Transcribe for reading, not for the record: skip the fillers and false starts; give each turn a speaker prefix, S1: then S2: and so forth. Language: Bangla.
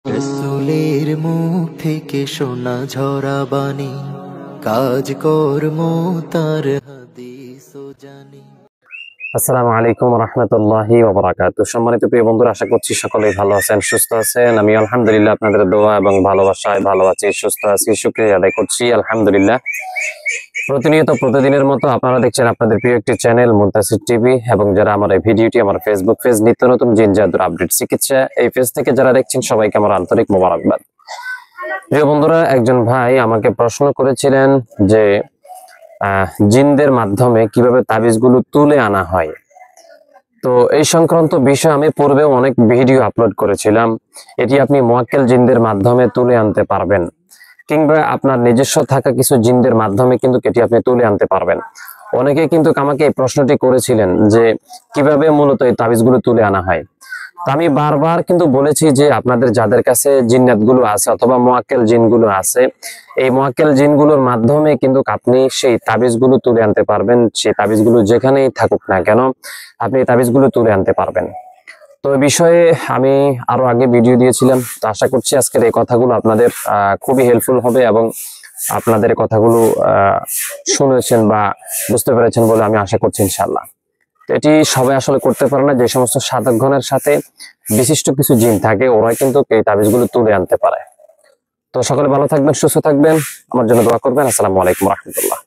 S1: রসুলের মুখ থেকে শোনা ঝরা বাণী, কাজ কর্ম তার হাদিস ও জানি।
S2: আসসালামু আলাইকুম রাহমাতুল্লাহি ওয়া বারাকাতুহু। সম্মানিত প্রিয় বন্ধুরা, আশা করছি সকলেই ভালো আছেন, সুস্থ আছেন। আমি আলহামদুলিল্লাহ আপনাদের দোয়া এবং ভালোবাসায় ভালো আছি, সুস্থ আছি, শুকরিয়া আদায় করছি আলহামদুলিল্লাহ। প্রতিনিয়ত প্রতিদিনের মতো আপনারা দেখছেন আপনাদের প্রিয় একটি চ্যানেল মুনতাসির টিভি, এবং যারা আমার এই ভিডিওটি আমার ফেসবুক পেজ নিত্য নতুন জিন জাদুর আপডেট চিকিৎসা এই পেজ থেকে যারা দেখছেন সবাইকে আমার আন্তরিক মোবারকবাদ। প্রিয় বন্ধুরা, একজন ভাই আমাকে প্রশ্ন করেছিলেন যে জিনদের মাধ্যমে কিভাবে তাবিজগুলো তুলে আনা হয়। তো এই সংক্রান্ত বিষয়ে আমি পূর্বেও অনেক ভিডিও আপলোড করেছিলাম। এটি আপনি মুয়াক্কেল জিনদের মাধ্যমে তুলে আনতে পারবেন, কিংবা আপনার নিজস্ব থাকা কিছু জিনদের মাধ্যমে কিন্তু এটি আপনি তুলে আনতে পারবেন। অনেকে কিন্তু আমাকে এই প্রশ্নটি করেছিলেন যে কিভাবে মূলত এই তাবিজগুলো তুলে আনা হয়। তো আমি বারবার কিন্তু বলেছি যে আপনাদের যাদের কাছে জিন্নাতগুলো আছে অথবা মুয়াক্কেল জিনগুলো আছে, এই মুয়াক্কেল জিনগুলোর মাধ্যমে কিন্তু আপনি সেই তাবিজগুলো তুলে আনতে পারবেন। সেই তাবিজগুলো যেখানেই থাকুক না কেন আপনি এই তাবিজগুলো তুলে আনতে পারবেন। তো এই বিষয়ে আমি আরো আগে ভিডিও দিয়েছিলাম। তো আশা করছি আজকের এই কথাগুলো আপনাদের খুবই হেল্পফুল হবে, এবং আপনাদের কথাগুলো শুনেছেন বা বুঝতে পেরেছেন বলে আমি আশা করছি ইনশাআল্লাহ। এটি সবাই আসলে করতে পারে না। যে সমস্ত সাধকগণের সাথে বিশিষ্ট কিছু জিন থাকে, ওরাই কিন্তু এই তাবিজগুলো তুলে আনতে পারে। তো সকলে ভালো থাকবেন, সুস্থ থাকবেন, আমার জন্য দোয়া করবেন। আসসালামু আলাইকুম রাহমাতুল্লাহ।